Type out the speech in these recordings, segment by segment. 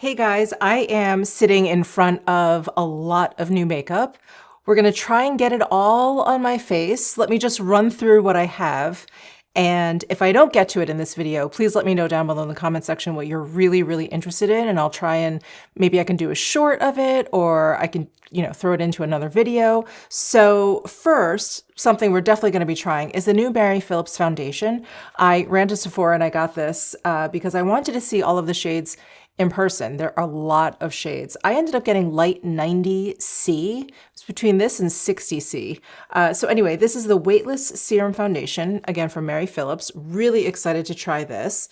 Hey guys, I am sitting in front of a lot of new makeup. We're gonna try and get it all on my face. Let me just run through what I have. And if I don't get to it in this video, please let me know down below in the comment section what you're really interested in, and I'll try and maybe I can do a short of it, or I can, throw it into another video. So first, something we're definitely gonna be trying is the new Mary Phillips foundation. I ran to Sephora and I got this because I wanted to see all of the shades in person. There are a lot of shades. I ended up getting light 90C. It's between this and 60C. So anyway, this is the Weightless Serum Foundation, again from Mary Phillips. Really excited to try this.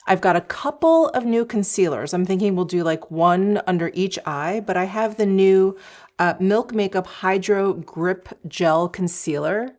I've got a couple of new concealers. I'm thinking we'll do like one under each eye, but I have the new Milk Makeup Hydro Grip Gel Concealer.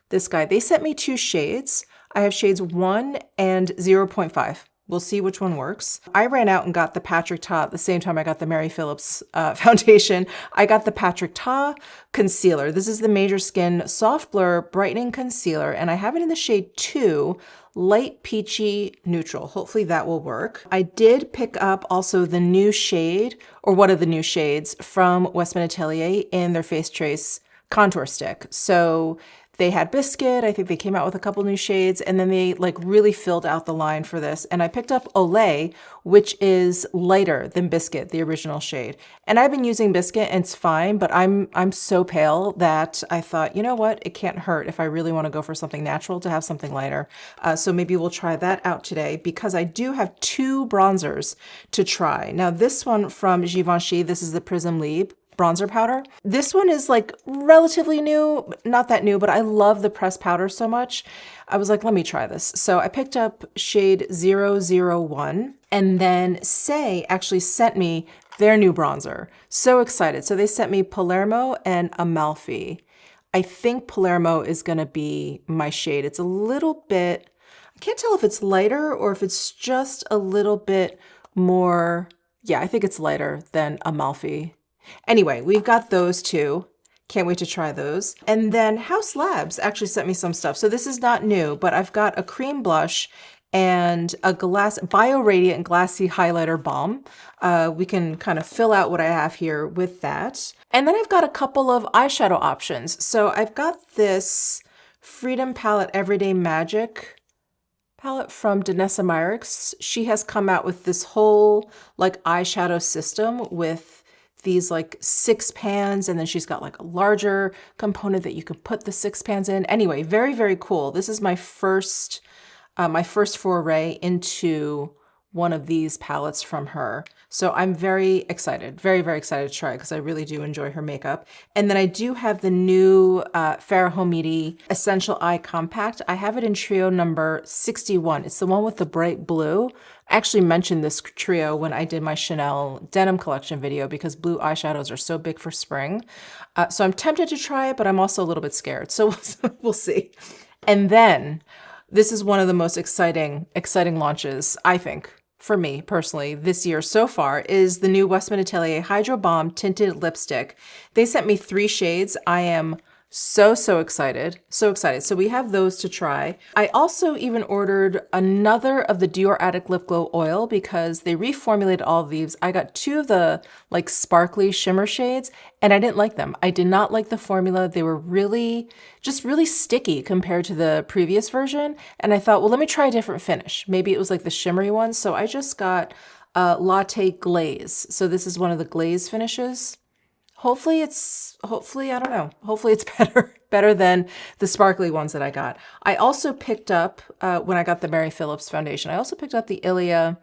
This guy, they sent me two shades. I have shades 1 and 0.5. We'll see which one works. I ran out and got the Patrick Ta at the same time I got the Mary Phillips foundation. I got the Patrick Ta concealer. This is the Major Skin Soft Blur Brightening Concealer, and I have it in the shade 2, Light Peachy Neutral. Hopefully that will work. I did pick up also the new shade, or one of the new shades from Westman Atelier in their Face Trace contour stick. So they had Biscuit, I think they came out with a couple new shades, and then they like really filled out the line for this. And I picked up Olay, which is lighter than Biscuit, the original shade. And I've been using Biscuit and it's fine, but I'm so pale that I thought, you know what, it can't hurt if I really want to go for something natural to have something lighter. So maybe we'll try that out today because I do have two bronzers to try. Now this one from Givenchy, this is the Prism Libre bronzer powder. This one is like relatively new, not that new, but I love the pressed powder so much. I was like, let me try this. So I picked up shade 001, and then Say actually sent me their new bronzer. So excited. So they sent me Palermo and Amalfi. I think Palermo is gonna be my shade. It's a little bit, I can't tell if it's lighter or if it's just a little bit more, yeah, I think it's lighter than Amalfi. Anyway, we've got those two. Can't wait to try those. And then House Labs actually sent me some stuff. So this is not new, but I've got a cream blush and a Bio Radiant Glassy Highlighter Balm. We can kind of fill out what I have here with that. And then I've got a couple of eyeshadow options. So I've got this Freedom Palette Everyday Magic palette from Danessa Myricks. She has come out with this whole like eyeshadow system with these like 6 pans, and then she's got like a larger component that you can put the 6 pans in. Anyway, very cool. This is my first foray into one of these palettes from her. So I'm very excited, very excited to try it because I really do enjoy her makeup. And then I do have the new Farrah Homidi Essential Eye Compact. I have it in trio number 61. It's the one with the bright blue. I actually mentioned this trio when I did my Chanel denim collection video because blue eyeshadows are so big for spring. So I'm tempted to try it, but I'm also a little bit scared. So we'll see. And then this is one of the most exciting launches, I think, for me personally this year so far, is the new Westman Atelier HydroBalm Tinted Lipstick. They sent me 3 shades. I am so excited, so excited. So we have those to try. I also even ordered another of the Dior Addict Lip Glow Oil because they reformulated all of these. I got 2 of the like sparkly shimmer shades and I didn't like them. I did not like the formula. They were just really sticky compared to the previous version. And I thought, well, let me try a different finish. Maybe it was like the shimmery one. So I just got Latte Glaze. So this is one of the glaze finishes. Hopefully, I don't know. Hopefully it's better than the sparkly ones that I got. I also picked up, when I got the Mary Phillips foundation, I also picked up the Ilia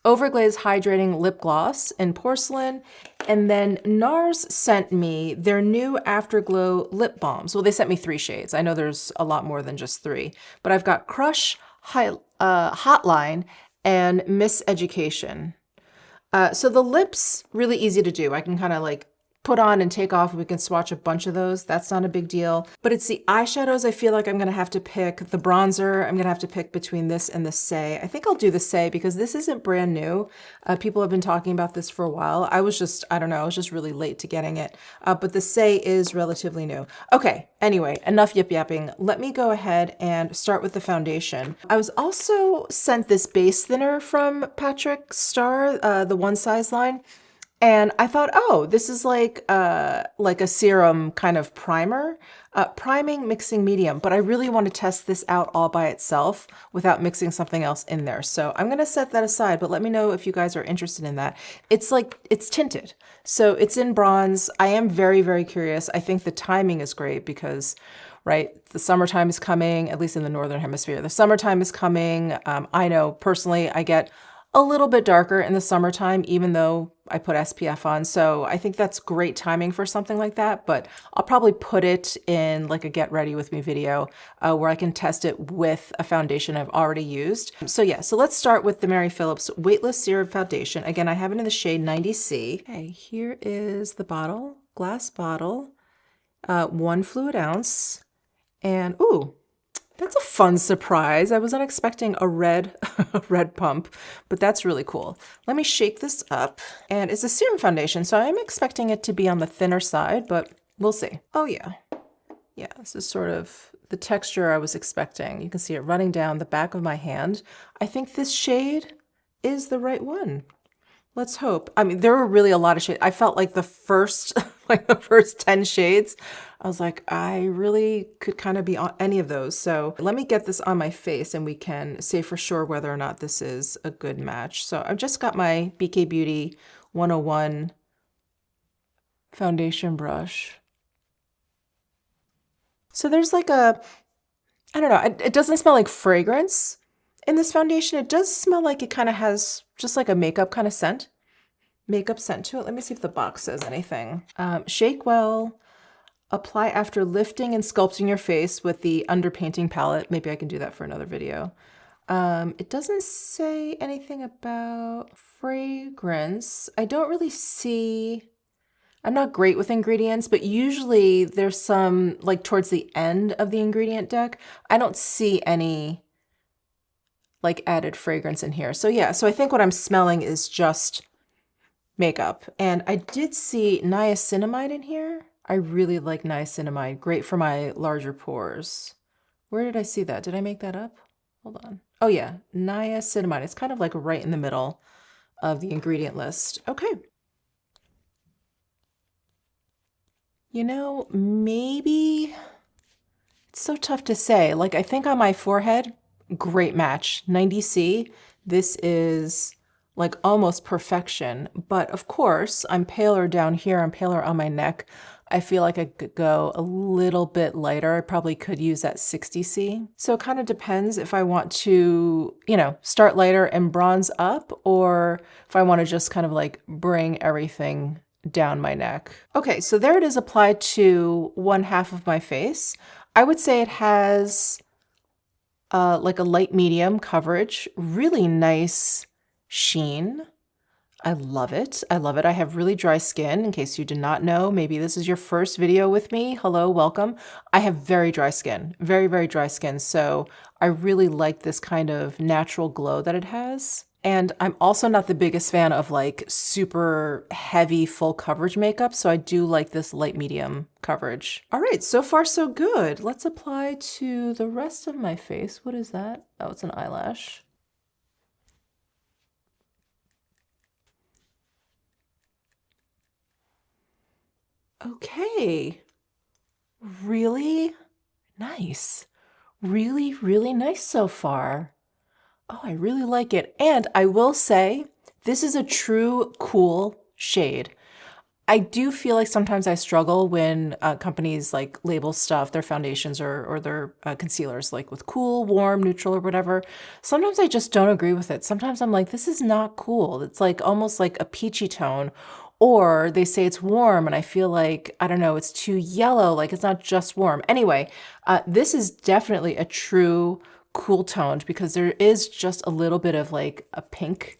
Overglaze Hydrating Lip Gloss in porcelain. And then NARS sent me their new Afterglow lip balms. Well, they sent me 3 shades. I know there's a lot more than just 3, but I've got Crush, Hotline, and Miseducation. So the lips, really easy to do. I can kind of like put on and take off. We can swatch a bunch of those. That's not a big deal. But it's the eyeshadows I feel like I'm gonna have to pick. The bronzer, I'm gonna have to pick between this and the Say. I think I'll do the Say because this isn't brand new. People have been talking about this for a while. I was just, I don't know, I was just really late to getting it. But the Say is relatively new. Okay, anyway, enough yip yapping. Let me go ahead and start with the foundation. I was also sent this base thinner from Patrick Starr, the One Size line. And I thought, oh, this is like a serum kind of primer, priming, mixing medium. But I really want to test this out all by itself without mixing something else in there. So I'm going to set that aside, but let me know if you guys are interested in that. It's tinted. So it's in bronze. I am very, very curious. I think the timing is great because, right, the summertime is coming, at least in the Northern Hemisphere. The summertime is coming. I know personally I get a little bit darker in the summertime, even though I put SPF on. So I think that's great timing for something like that, but I'll probably put it in like a get ready with me video where I can test it with a foundation I've already used. So yeah, so let's start with the Mary Phillips Weightless Serum Foundation. Again, I have it in the shade 90C. Okay, here is the bottle, glass bottle, 1 fluid ounce. And ooh, that's a fun surprise. I was not expecting a red, red pump, but that's really cool. Let me shake this up. And it's a serum foundation, so I'm expecting it to be on the thinner side, but we'll see. Oh yeah. Yeah, this is sort of the texture I was expecting. You can see it running down the back of my hand. I think this shade is the right one. Let's hope. I mean, there were really a lot of shades. I felt like the first, like the first 10 shades, I was like, I really could kind of be on any of those. So let me get this on my face and we can say for sure whether or not this is a good match. So I've just got my BK Beauty 101 foundation brush. So there's like I don't know, it doesn't smell like fragrance in this foundation. It does smell like it kind of has just like a makeup kind of scent. Makeup scent to it. Let me see if the box says anything. Shake well. Apply after lifting and sculpting your face with the underpainting palette. Maybe I can do that for another video. It doesn't say anything about fragrance. I don't really see... I'm not great with ingredients, but usually there's some, like towards the end of the ingredient deck, I don't see any like added fragrance in here. So yeah, so I think what I'm smelling is just makeup. And I did see niacinamide in here. I really like niacinamide, great for my larger pores. Where did I see that? Did I make that up? Hold on. Oh yeah, niacinamide. It's kind of like right in the middle of the ingredient list. Okay. You know, maybe it's so tough to say. Like, I think on my forehead, great match. 90C. This is like almost perfection. But of course, I'm paler down here. I'm paler on my neck. I feel like I could go a little bit lighter. I probably could use that 60C. So it kind of depends if I want to, you know, start lighter and bronze up, or if I want to just kind of like bring everything down my neck. Okay, so there it is applied to one half of my face. I would say it has like a light medium coverage, really nice sheen. I love it. I love it. I have really dry skin. In case you did not know, maybe this is your first video with me. Hello, welcome. I have very dry skin, very, very dry skin. So I really like this kind of natural glow that it has. And I'm also not the biggest fan of like super heavy full coverage makeup. So I do like this light medium coverage. All right, so far so good. Let's apply to the rest of my face. What is that? Oh, it's an eyelash. Okay, really nice. Really, really nice so far. Oh, I really like it. And I will say, this is a true cool shade. I do feel like sometimes I struggle when companies like label stuff, their foundations or their concealers, like with cool, warm, neutral, or whatever. Sometimes I just don't agree with it. Sometimes I'm like, this is not cool. It's like almost like a peachy tone. Or they say it's warm and I feel like, I don't know, it's too yellow, like it's not just warm. Anyway, this is definitely a true cool toned because there is just a little bit of like a pink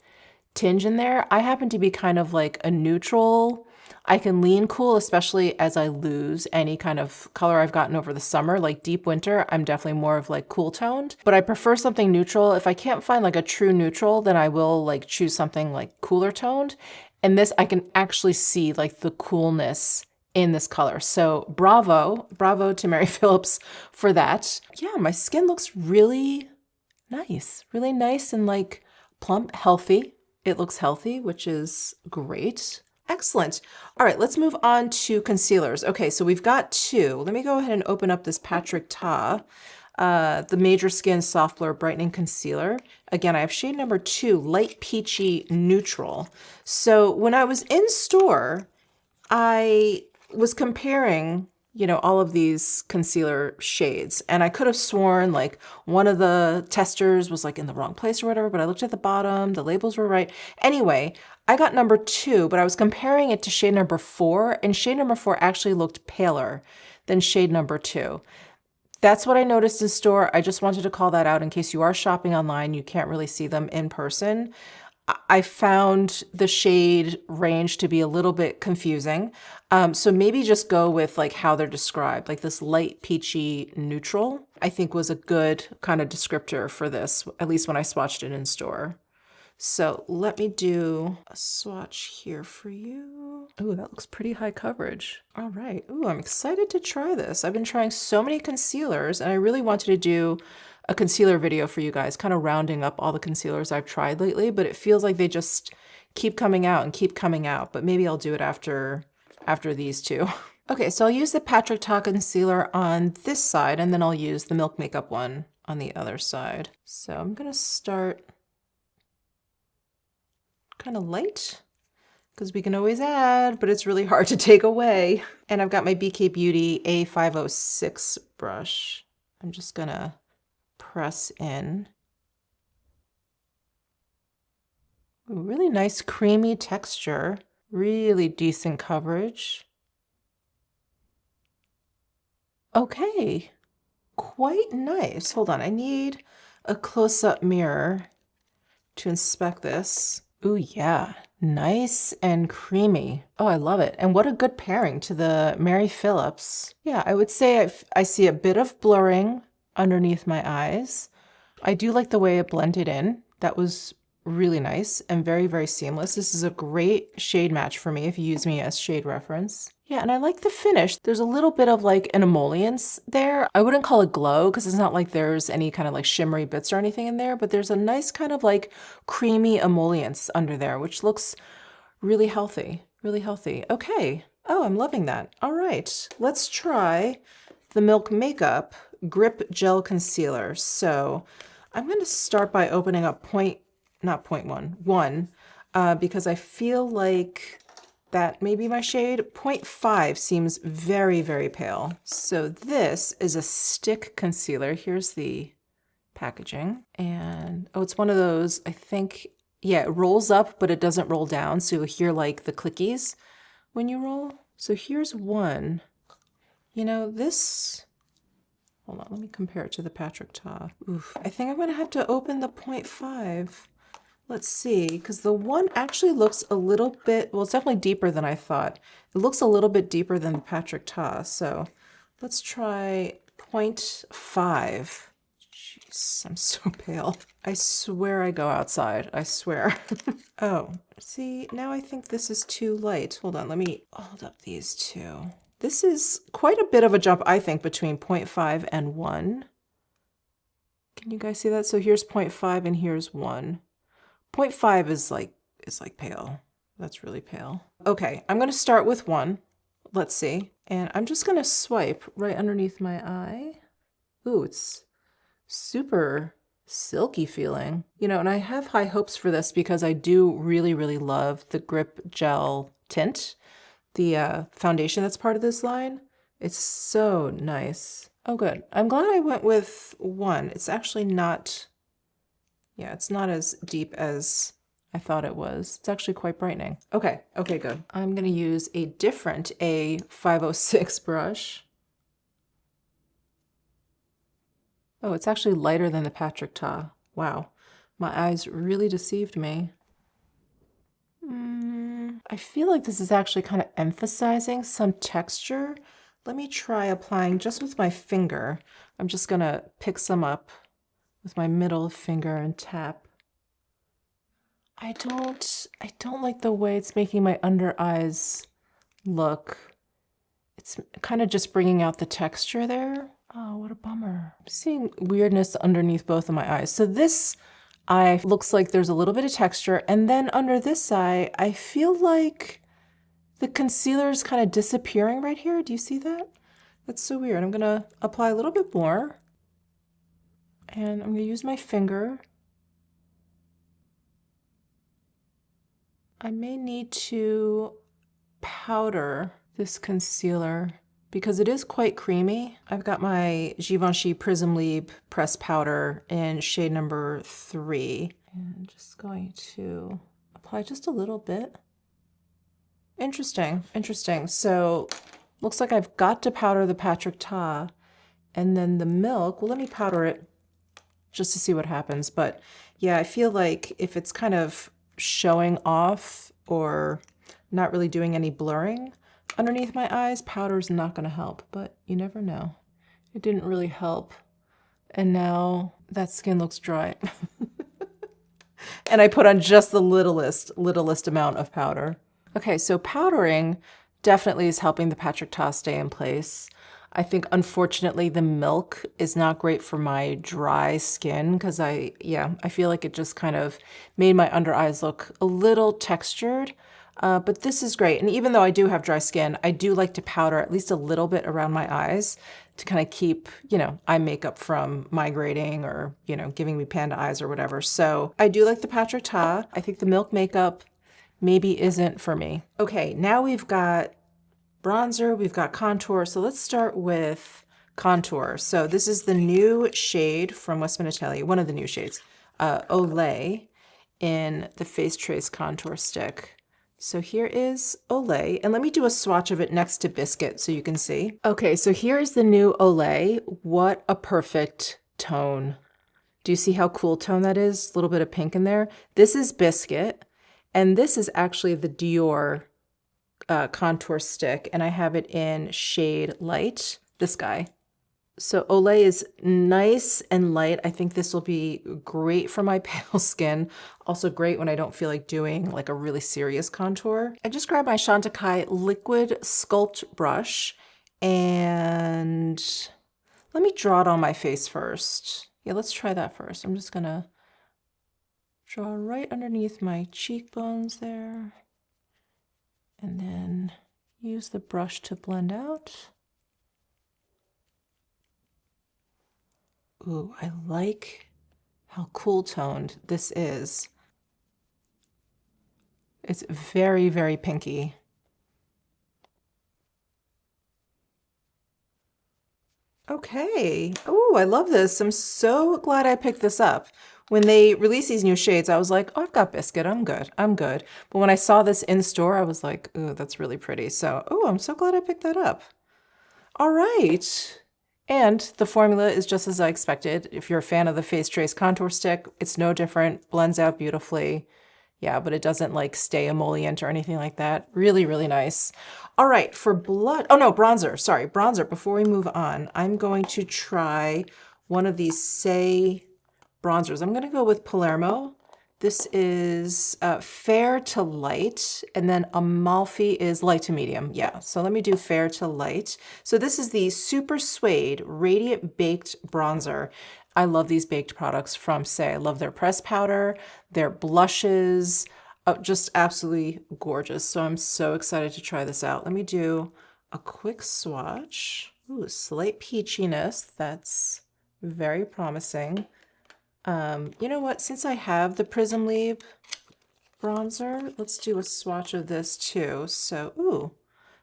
tinge in there. I happen to be kind of like a neutral. I can lean cool, especially as I lose any kind of color I've gotten over the summer. Like deep winter, I'm definitely more of like cool toned, but I prefer something neutral. If I can't find like a true neutral, then I will like choose something like cooler toned. And this, I can actually see like the coolness in this color. So bravo to Mary Phillips for that. Yeah, my skin looks really nice and like plump, healthy. It looks healthy, which is great. Excellent. All right, let's move on to concealers. Okay, so we've got two. Let me go ahead and open up this Patrick Ta, the Major Skin Soft Blur Brightening Concealer. Again, I have shade number 2, Light Peachy Neutral. So when I was in store, I was comparing, you know, all of these concealer shades, and I could have sworn like one of the testers was like in the wrong place or whatever, but I looked at the bottom, the labels were right. Anyway, I got number 2, but I was comparing it to shade number 4, and shade number 4 actually looked paler than shade number 2. That's what I noticed in store. I just wanted to call that out in case you are shopping online, you can't really see them in person. I found the shade range to be a little bit confusing. So maybe just go with like how they're described, like this light peachy neutral, I think was a good kind of descriptor for this, at least when I swatched it in store. So let me do a swatch here for you. Ooh, that looks pretty high coverage. All right. Ooh, I'm excited to try this. I've been trying so many concealers, and I really wanted to do a concealer video for you guys, kind of rounding up all the concealers I've tried lately, but it feels like they just keep coming out and keep coming out, but maybe I'll do it after these two. Okay, so I'll use the Patrick Ta concealer on this side, and then I'll use the Milk Makeup one on the other side. So I'm gonna start kind of light, because we can always add, but it's really hard to take away. And I've got my BK Beauty A506 brush. I'm just gonna press in. Ooh, really nice creamy texture, really decent coverage. Okay, quite nice. Hold on, I need a close-up mirror to inspect this. Ooh, yeah, nice and creamy. Oh, I love it. And what a good pairing to the Mary Phillips. Yeah, I would say I see a bit of blurring underneath my eyes. I do like the way it blended in. That was really nice and very, very seamless. This is a great shade match for me if you use me as shade reference. Yeah, and I like the finish. There's a little bit of like an emollience there. I wouldn't call it glow because it's not like there's any kind of like shimmery bits or anything in there, but there's a nice kind of like creamy emollience under there, which looks really healthy, really healthy. Okay. Oh, I'm loving that. All right, let's try the Milk Makeup Grip Gel Concealer. So I'm going to start by opening up one, because I feel like that may be my shade. 0.5 seems very, very pale. So this is a stick concealer. Here's the packaging. And oh, it's one of those, I think, yeah, it rolls up, but it doesn't roll down. So you'll hear like the clickies when you roll. So here's one. You know, this, hold on, let me compare it to the Patrick Ta. Oof, I think I'm gonna have to open the 0.5. Let's see, because the one actually looks a little bit, well, it's definitely deeper than I thought. It looks a little bit deeper than the Patrick Ta, so let's try 0.5. Jeez, I'm so pale. I swear I go outside, I swear. Oh, see, now I think this is too light. Hold on, let me hold up these two. This is quite a bit of a jump, I think, between 0.5 and 1. Can you guys see that? So here's 0.5 and here's 1. 0.5 is like pale. That's really pale. Okay, I'm gonna start with 1. Let's see. And I'm just gonna swipe right underneath my eye. Ooh, it's super silky feeling. You know, and I have high hopes for this because I do really, really love the Grip Gel tint, the foundation that's part of this line. It's so nice. Oh, good. I'm glad I went with 1. It's actually not, yeah, it's not as deep as I thought it was. It's actually quite brightening. Okay, okay, good. I'm gonna use a different A506 brush. Oh, it's actually lighter than the Patrick Ta. Wow, my eyes really deceived me. I feel like this is actually kind of emphasizing some texture. Let me try applying just with my finger. I'm just gonna pick some up with my middle finger and tap. I don't like the way it's making my under eyes look. It's kind of just bringing out the texture there. Oh, what a bummer. I'm seeing weirdness underneath both of my eyes. So this eye looks like there's a little bit of texture, and then under this eye, I feel like the concealer is kind of disappearing right here. Do you see that? That's so weird. I'm gonna apply a little bit more, and I'm gonna use my finger. I may need to powder this concealer because it is quite creamy. I've got my Givenchy Prism Libre pressed powder in shade number 3. And I'm just going to apply just a little bit. Interesting, interesting. So looks like I've got to powder the Patrick Ta, and then the milk, well, let me powder it just to see what happens. But yeah, I feel like if it's kind of showing off or not really doing any blurring underneath my eyes, powder's not going to help, but you never know. It didn't really help. And now that skin looks dry. And I put on just the littlest amount of powder. Okay, so powdering definitely is helping the Patrick Ta stay in place. I think unfortunately the milk is not great for my dry skin because I feel like it just kind of made my under eyes look a little textured. But this is great. And even though I do have dry skin, I do like to powder at least a little bit around my eyes to kind of keep, eye makeup from migrating or, giving me panda eyes or whatever. So I do like the Patrick Ta. I think the milk makeup maybe isn't for me. Okay, now we've got bronzer, we've got contour. So let's start with contour. So this is the new shade from Westman Atelier, one of the new shades, Olay in the Face Trace Contour Stick. So here is Olay, and let me do a swatch of it next to Biscuit so you can see. Okay, so here is the new Olay. What a perfect tone. Do you see how cool tone that is? A little bit of pink in there. This is Biscuit, and this is actually the Dior contour stick, and I have it in shade light, this guy. So Olay is nice and light. I think this will be great for my pale skin. Also great when I don't feel like doing like a really serious contour. I just grabbed my Chantecaille liquid sculpt brush and let me draw it on my face first. Yeah, let's try that first. I'm just gonna draw right underneath my cheekbones there and then use the brush to blend out. Ooh, I like how cool toned this is. It's very, very pinky. Okay. Oh, I love this. I'm so glad I picked this up. When they released these new shades, I was like, oh, I've got Biscuit. I'm good. I'm good. But when I saw this in store, I was like, ooh, that's really pretty. So, oh, I'm so glad I picked that up. All right. And the formula is just as I expected. If you're a fan of the Face Trace Contour Stick, it's no different, blends out beautifully. Yeah, but it doesn't like stay emollient or anything like that. Really, really nice. All right, for bronzer. Sorry, bronzer. Before we move on, I'm going to try one of these Say bronzers. I'm gonna go with Palermo. This is fair to light, and then Amalfi is light to medium. Yeah, so let me do fair to light. So this is the Super Suede Radiant Baked Bronzer. I love these baked products from Say. I love their pressed powder, their blushes, just absolutely gorgeous. So I'm so excited to try this out. Let me do a quick swatch. Ooh, slight peachiness. That's very promising. You know what? Since I have the Prism Libre bronzer, let's do a swatch of this too. So, ooh,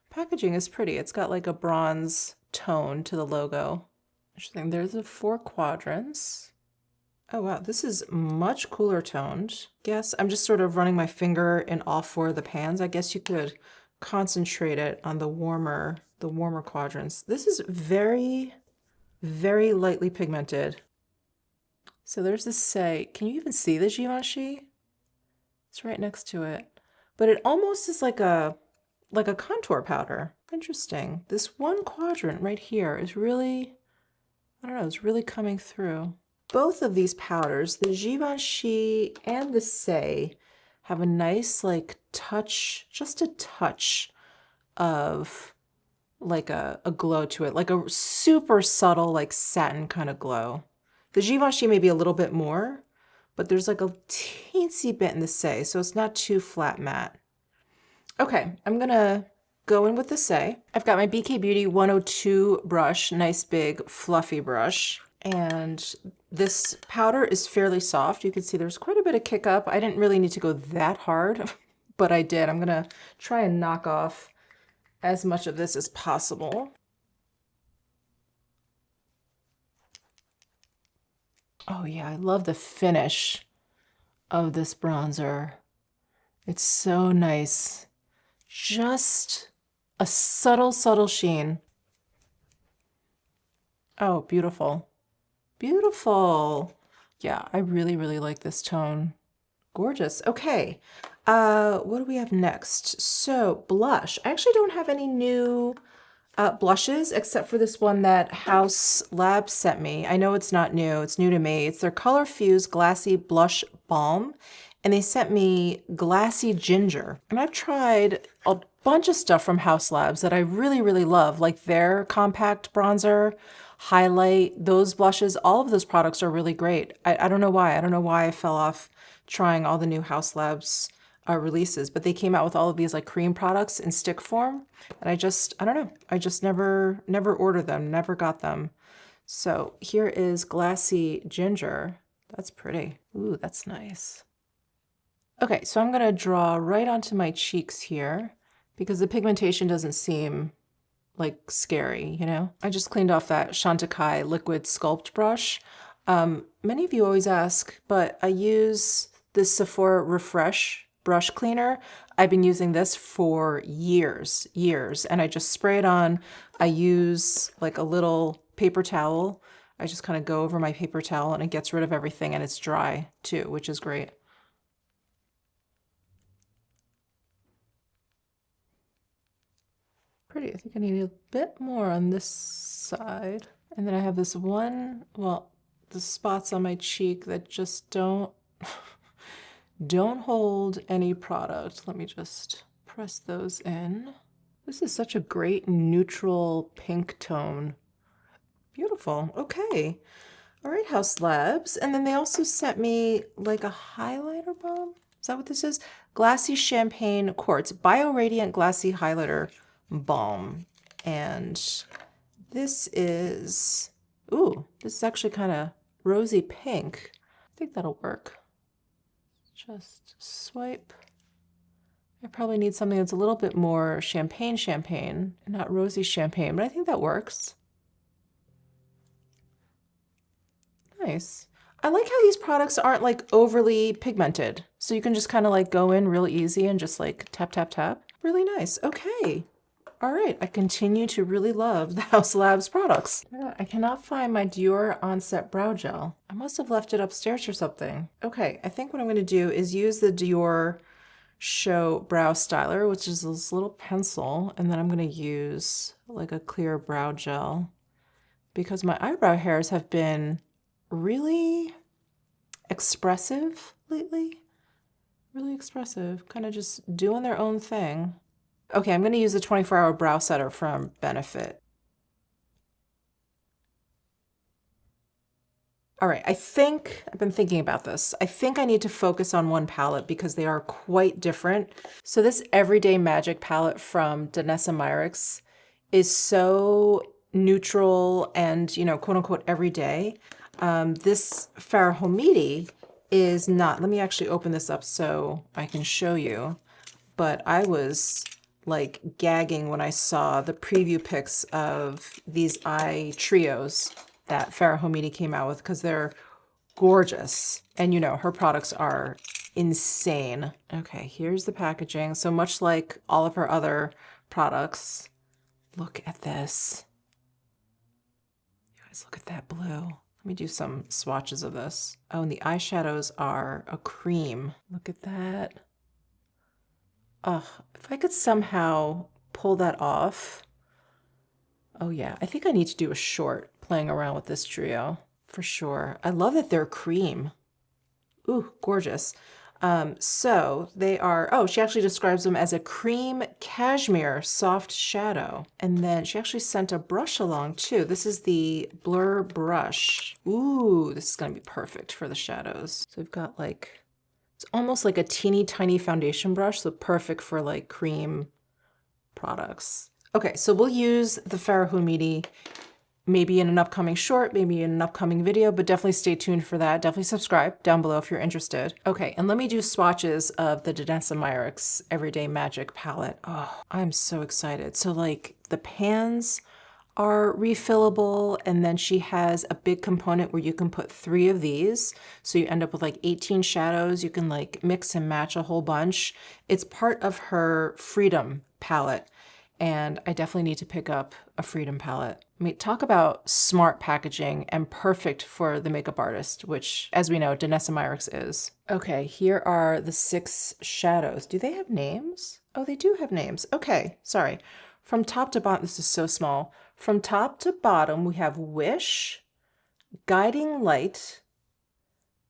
packaging is pretty. It's got like a bronze tone to the logo. Interesting. There's the 4 quadrants. Oh wow, this is much cooler toned. Guess I'm just sort of running my finger in all 4 of the pans. I guess you could concentrate it on the warmer quadrants. This is very, very lightly pigmented. So there's this Say, can you even see the Givenchy? It's right next to it. but it almost is like a contour powder. Interesting. This one quadrant right here is really, I don't know, it's really coming through. Both of these powders, the Givenchy and the Say, have a nice like touch, just a touch of like a glow to it, like a super subtle like satin kind of glow. The Givenchy may be a little bit more, but there's like a teensy bit in the Say, so it's not too flat matte. Okay, I'm gonna go in with the Say. I've got my BK Beauty 102 brush, nice big fluffy brush. And this powder is fairly soft. You can see there's quite a bit of kick up. I didn't really need to go that hard, but I did. I'm gonna try and knock off as much of this as possible. Oh yeah, I love the finish of this bronzer. It's so nice. Just a subtle, subtle sheen. Oh, beautiful. Beautiful. Yeah, I really, really like this tone. Gorgeous. Okay. What do we have next? So blush. I actually don't have any new blushes except for this one that House Labs sent me. I know it's not new. It's new to me. It's their Color Fuse Glassy Blush Balm. And they sent me Glassy Ginger. And I've tried a bunch of stuff from House Labs that I really, really love, like their compact bronzer, highlight, those blushes. All of those products are really great. I don't know why. I don't know why I fell off trying all the new House Labs releases, but they came out with all of these like cream products in stick form. And I don't know. I just never ordered them, never got them. So here is Glassy Ginger. That's pretty. Ooh, that's nice. Okay, so I'm gonna draw right onto my cheeks here because the pigmentation doesn't seem like scary, you know? I just cleaned off that Chantecaille liquid sculpt brush. Many of you always ask, but I use this Sephora Refresh brush cleaner. I've been using this for years, and I just spray it on. I use like a little paper towel. I just kind of go over my paper towel and it gets rid of everything and it's dry too, which is great. Pretty. I think I need a bit more on this side. And then I have this one, well, the spots on my cheek that just don't hold any product. Let me just press those in. This is such a great neutral pink tone. Beautiful. Okay. All right, House Labs. And then they also sent me like a highlighter balm. Is that what this is? Glassy Champagne Quartz Bio Radiant Glassy Highlighter Balm. And this is, ooh, this is actually kind of rosy pink. I think that'll work. Just swipe. I probably need something that's a little bit more champagne, not rosy champagne, but I think that works. Nice. I like how these products aren't like overly pigmented. So you can just kind of like go in real easy and just like tap, tap, tap. Really nice. Okay. All right. I continue to really love the House Labs products. I cannot find my Dior Onset Brow Gel. I must have left it upstairs or something. Okay. I think what I'm going to do is use the Dior Show Brow Styler, which is this little pencil. And then I'm going to use like a clear brow gel because my eyebrow hairs have been really expressive lately. Really expressive, kind of just doing their own thing. Okay, I'm going to use the 24-hour brow setter from Benefit. All right, I've been thinking about this. I think I need to focus on one palette because they are quite different. So this Everyday Magic palette from Danessa Myricks is so neutral and, you know, quote unquote, everyday. This Farrah Homidi is not. Let me actually open this up so I can show you. But I was like gagging when I saw the preview pics of these eye trios that Farrah Homidi came out with because they're gorgeous. And you know, her products are insane. Okay, here's the packaging. So much like all of her other products, look at this. You guys, look at that blue. Let me do some swatches of this. Oh, and the eyeshadows are a cream. Look at that. Ugh, if I could somehow pull that off. Oh yeah, I think I need to do a short playing around with this trio for sure. I love that they're cream. Ooh, gorgeous. So they are, oh, she actually describes them as a cream cashmere soft shadow. And then she actually sent a brush along too. This is the Blur brush. Ooh, this is gonna be perfect for the shadows. So we've got like, it's almost like a teeny tiny foundation brush, so perfect for like cream products. Okay, so we'll use the Farah Humidi maybe in an upcoming short, maybe in an upcoming video, but definitely stay tuned for that. Definitely subscribe down below if you're interested. Okay, and let me do swatches of the Danessa Myricks Everyday Magic palette. Oh, I'm so excited. So like the pans are refillable, and then she has a big component where you can put 3 of these. So you end up with like 18 shadows. You can like mix and match a whole bunch. It's part of her Freedom palette. And I definitely need to pick up a Freedom palette. I mean, talk about smart packaging and perfect for the makeup artist, which, as we know, Danessa Myricks is. Okay, here are the 6 shadows. Do they have names? Oh, they do have names. Okay, sorry. From top to bottom, this is so small. From top to bottom, we have Wish, Guiding Light,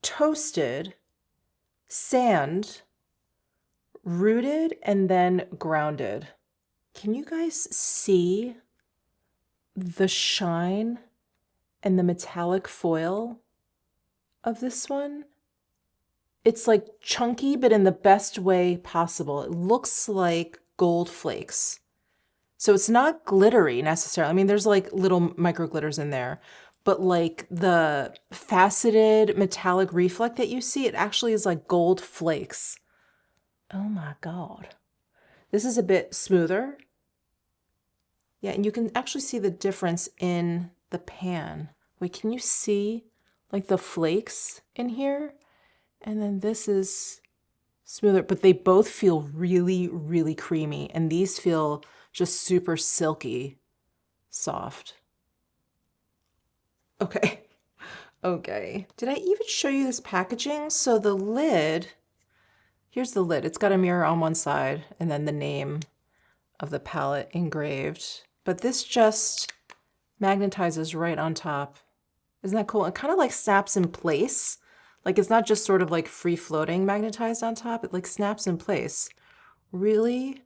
Toasted, Sand, Rooted, and then Grounded. Can you guys see the shine and the metallic foil of this one? It's like chunky, but in the best way possible. It looks like gold flakes. So it's not glittery necessarily. I mean, there's like little micro glitters in there, but like the faceted metallic reflect that you see, it actually is like gold flakes. Oh my God. This is a bit smoother. Yeah, and you can actually see the difference in the pan. Wait, can you see like the flakes in here? And then this is smoother, but they both feel really, really creamy. And these feel just super silky soft. Okay. Okay. Did I even show you this packaging? So the lid, here's the lid. It's got a mirror on one side and then the name of the palette engraved. But this just magnetizes right on top. Isn't that cool? It kind of like snaps in place. Like it's not just sort of like free floating magnetized on top. It like snaps in place. Really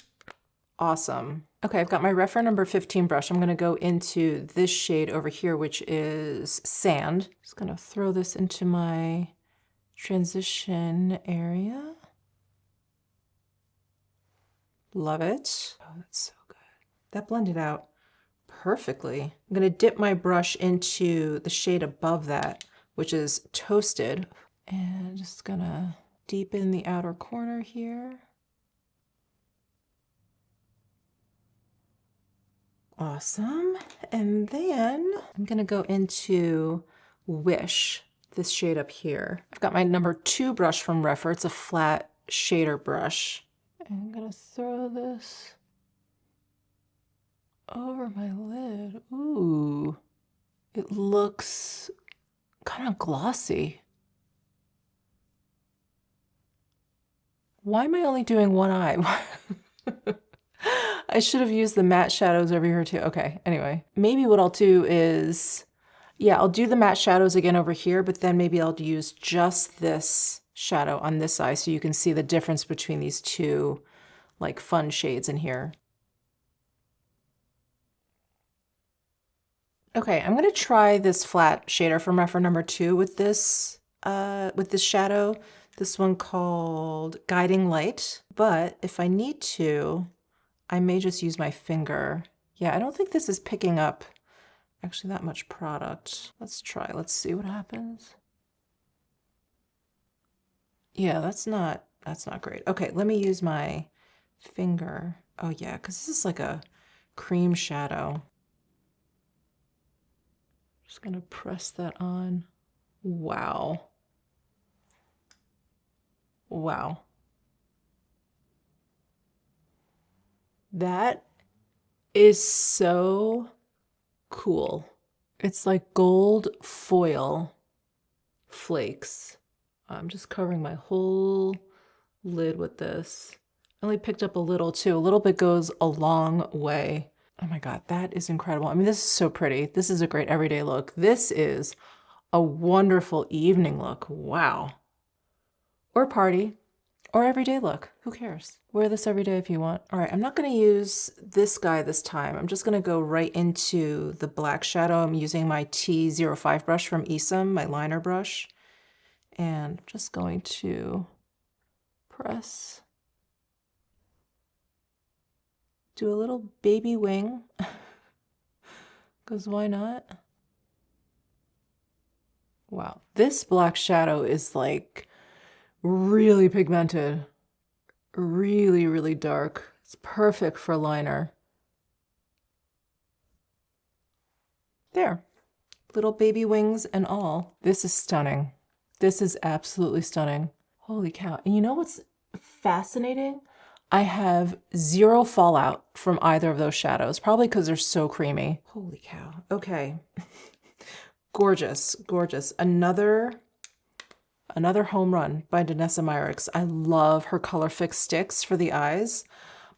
awesome. Okay, I've got my reference number 15 brush. I'm gonna go into this shade over here, which is Sand. Just gonna throw this into my transition area. Love it. Oh, that's so good. That blended out perfectly. I'm gonna dip my brush into the shade above that, which is Toasted. And just gonna deepen the outer corner here. Awesome. And then I'm gonna go into Wish, this shade up here. I've got my number 2 brush from Refer. It's a flat shader brush. I'm gonna throw this over my lid. Ooh, it looks kind of glossy. Why am I only doing one eye? I should have used the matte shadows over here too. Okay, anyway, maybe what I'll do is, yeah, I'll do the matte shadows again over here, but then maybe I'll use just this shadow on this eye so you can see the difference between these two like fun shades in here. Okay, I'm gonna try this flat shader from reference number 2 with this shadow. This one called Guiding Light, but if I need to, I may just use my finger. Yeah, I don't think this is picking up actually that much product. Let's try, let's see what happens. Yeah, that's not great. Okay, let me use my finger. Oh yeah, because this is like a cream shadow. Just gonna press that on. Wow. Wow. That is so cool. It's like gold foil flakes. I'm just covering my whole lid with this. I only picked up a little too. A little bit goes a long way. Oh my God, that is incredible. I mean, this is so pretty. This is a great everyday look. This is a wonderful evening look. Wow. Or party, or everyday look. Who cares? Wear this every day if you want. All right, I'm not gonna use this guy this time. I'm just gonna go right into the black shadow. I'm using my T05 brush from Esam, my liner brush. And I'm just going to press. Do a little baby wing, because why not? Wow, this black shadow is like really pigmented, really, really dark. It's perfect for liner. There, little baby wings and all. This is stunning. This is absolutely stunning. Holy cow. And you know what's fascinating? I have zero fallout from either of those shadows, probably because they're so creamy. Holy cow. Okay. Gorgeous, gorgeous. Another home run by Danessa Myricks. I love her Color Fix sticks for the eyes.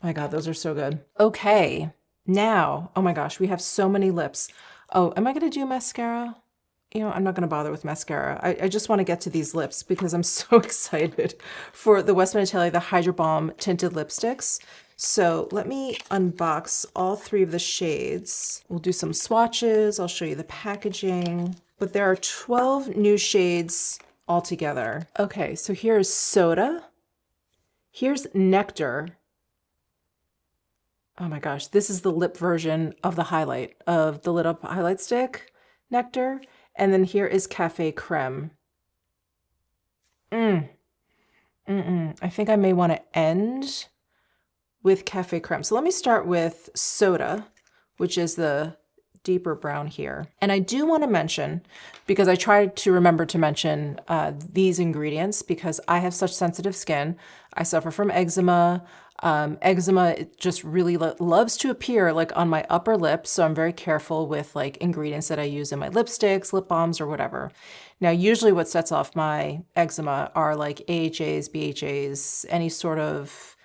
My God, those are so good. Okay, now, oh my gosh, we have so many lips. Oh, am I gonna do mascara? You know, I'm not gonna bother with mascara. I just wanna get to these lips because I'm so excited for the Westman Atelier, the HydroBalm tinted lipsticks. So let me unbox all three of the shades. We'll do some swatches. I'll show you the packaging, but there are 12 new shades altogether. Okay, so here's Soda. Here's Nectar. Oh my gosh, this is the lip version of the highlight, of the lit up highlight stick, Nectar. And then here is Cafe Creme. I think I may want to end with Cafe Creme. So let me start with Soda, which is the deeper brown here. And I do want to mention, because I tried to remember to mention these ingredients because I have such sensitive skin. I suffer from eczema. Eczema it just really loves to appear like on my upper lip. So I'm very careful with like ingredients that I use in my lipsticks, lip balms, or whatever. Now, usually what sets off my eczema are like AHAs, BHAs, any sort of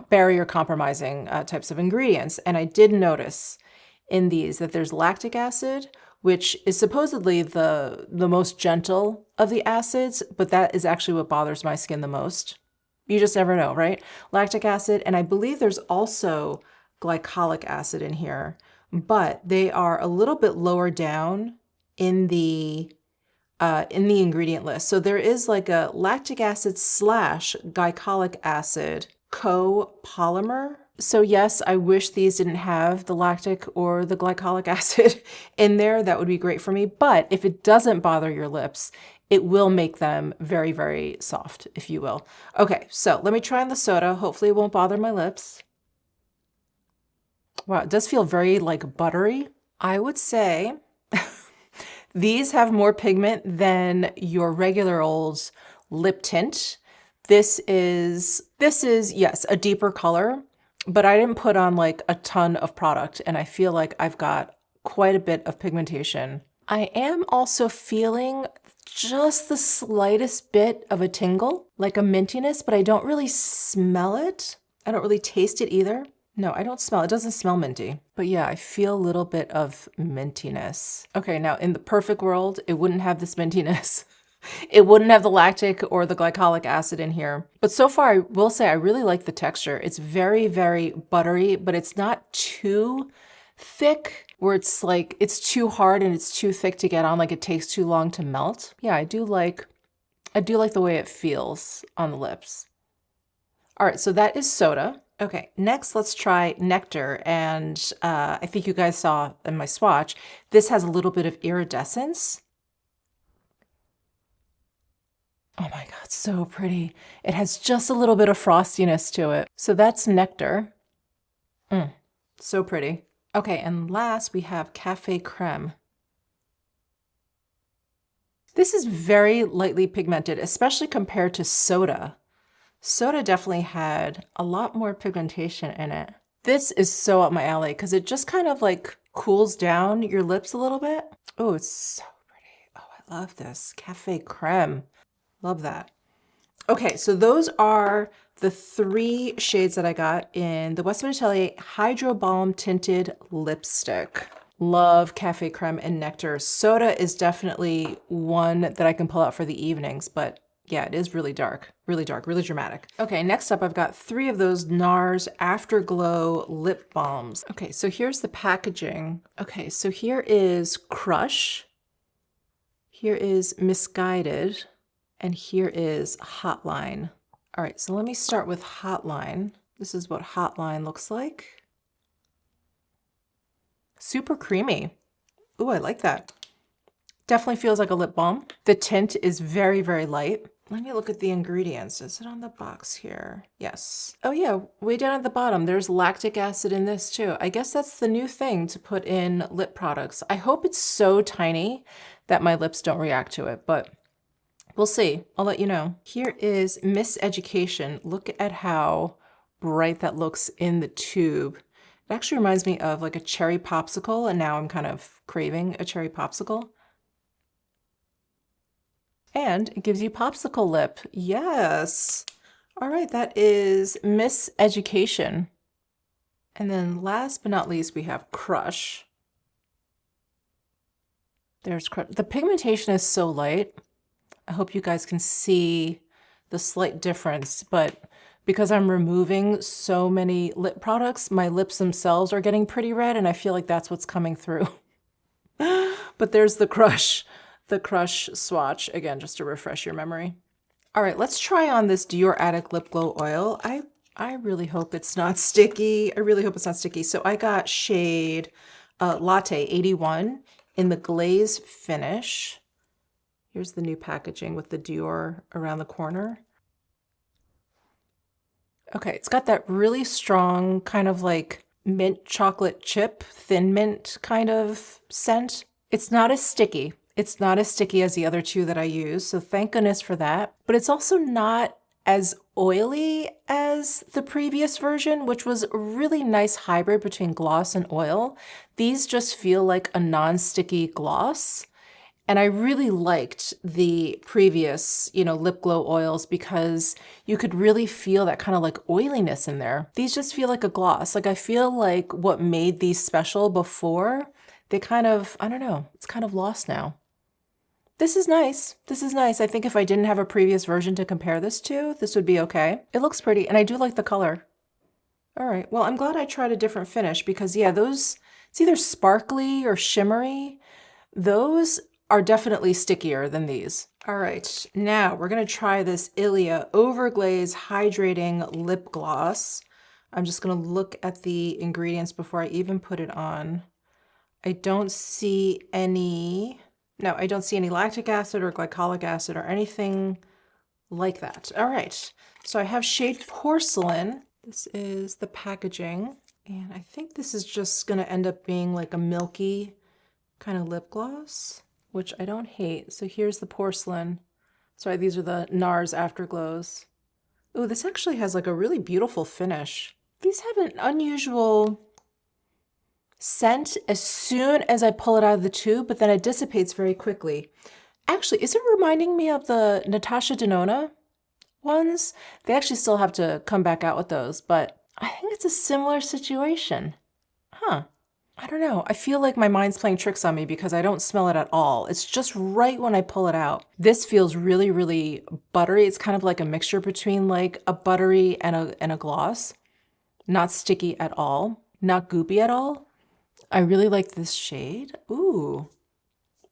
barrier compromising types of ingredients. And I did notice in these that there's lactic acid, which is supposedly the most gentle of the acids, but that is actually what bothers my skin the most. You just never know, right? Lactic acid, and I believe there's also glycolic acid in here, but they are a little bit lower down in the ingredient list. So there is like a lactic acid / glycolic acid copolymer. So yes, I wish these didn't have the lactic or the glycolic acid in there. That would be great for me. But if it doesn't bother your lips, it will make them very, very soft, if you will. Okay, so let me try on the Soda. Hopefully it won't bother my lips. Wow, it does feel very like buttery. I would say these have more pigment than your regular old lip tint. This is, yes, a deeper color, but I didn't put on like a ton of product and I feel like I've got quite a bit of pigmentation. I am also feeling just the slightest bit of a tingle, like a mintiness, but I don't really smell it. I don't really taste it either. No, I don't smell it. It doesn't smell minty. But yeah, I feel a little bit of mintiness. Okay, now in the perfect world, it wouldn't have this mintiness. It wouldn't have the lactic or the glycolic acid in here. But so far, I will say I really like the texture. It's very, very buttery, but it's not too thick where it's like, it's too hard and it's too thick to get on, like it takes too long to melt. Yeah, I do like the way it feels on the lips. All right, so that is Soda. Okay, next let's try Nectar. And I think you guys saw in my swatch, this has a little bit of iridescence. Oh my God, so pretty. It has just a little bit of frostiness to it. So that's Nectar. So pretty. Okay, and last we have Cafe Creme. This is very lightly pigmented, especially compared to Soda. Soda definitely had a lot more pigmentation in it. This is so up my alley because it just kind of like cools down your lips a little bit. Oh, it's so pretty. Oh, I love this. Cafe Creme. Love that. Okay, so those are the 3 shades that I got in the Westman Atelier HydroBalm Tinted Lipstick. Love Cafe Creme and Nectar. Soda is definitely one that I can pull out for the evenings, but yeah, it is really dark, really dramatic. Okay, next up I've got 3 of those NARS Afterglow lip balms. Okay, so here's the packaging. Okay, so here is Crush, here is Misguided, and here is Hotline. All right, so let me start with Hotline. This is what Hotline looks like. Super creamy. Ooh, I like that. Definitely feels like a lip balm. The tint is very, very light. Let me look at the ingredients. Is it on the box here? Yes. Oh yeah, way down at the bottom, there's lactic acid in this too. I guess that's the new thing to put in lip products. I hope it's so tiny that my lips don't react to it, but we'll see. I'll let you know. Here is Miseducation. Look at how bright that looks in the tube. It actually reminds me of like a cherry popsicle, and now I'm kind of craving a cherry popsicle. And it gives you popsicle lip. Yes. All right, that is Miseducation. And then last but not least, we have Crush. There's Crush. The pigmentation is so light. I hope you guys can see the slight difference, but because I'm removing so many lip products, my lips themselves are getting pretty red, and I feel like that's what's coming through. But there's the Crush swatch, again, just to refresh your memory. All right, let's try on this Dior Addict Lip Glow Oil. I really hope it's not sticky. I really hope it's not sticky. So I got shade Latte 81 in the glaze finish. Here's the new packaging with the Dior around the corner. Okay, it's got that really strong kind of like mint chocolate chip, thin mint kind of scent. It's not as sticky. It's not as sticky as the other 2 that I use, so thank goodness for that. But it's also not as oily as the previous version, which was a really nice hybrid between gloss and oil. These just feel like a non-sticky gloss. And I really liked the previous, lip glow oils because you could really feel that kind of like oiliness in there. These just feel like a gloss. Like I feel like what made these special before, they kind of, I don't know, it's kind of lost now. This is nice. This is nice. I think if I didn't have a previous version to compare this to, this would be okay. It looks pretty, and I do like the color. All right, well, I'm glad I tried a different finish because yeah, those, it's either sparkly or shimmery. Those are definitely stickier than these. All right, now we're gonna try this Ilia Overglaze Hydrating Lip Gloss. I'm just gonna look at the ingredients before I even put it on. I don't see any lactic acid or glycolic acid or anything like that. All right, so I have shade Porcelain. This is the packaging, and I think this is just gonna end up being like a milky kind of lip gloss, which I don't hate. So here's the Porcelain. Sorry, these are the NARS Afterglows. Ooh, this actually has like a really beautiful finish. These have an unusual scent as soon as I pull it out of the tube, but then it dissipates very quickly. Actually, is it reminding me of the Natasha Denona ones? They actually still have to come back out with those, but I think it's a similar situation. Huh. I don't know. I feel like my mind's playing tricks on me because I don't smell it at all. It's just right when I pull it out. This feels really, really buttery. It's kind of like a mixture between like a buttery and a gloss. Not sticky at all. Not goopy at all. I really like this shade. Ooh.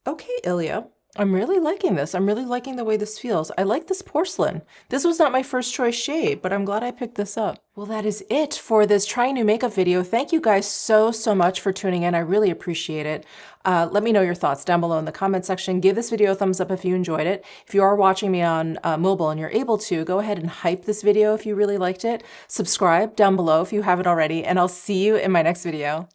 Okay, Ilia. I'm really liking this. I'm really liking the way this feels. I like this Porcelain. This was not my first choice shade, but I'm glad I picked this up. Well, that is it for this trying new makeup video. Thank you guys so much for tuning in. I really appreciate it. Let me know your thoughts down below in the comment section. Give this video a thumbs up if you enjoyed it. If you are watching me on mobile and you're able to, go ahead and hype this video if you really liked it. Subscribe down below if you haven't already, and I'll see you in my next video.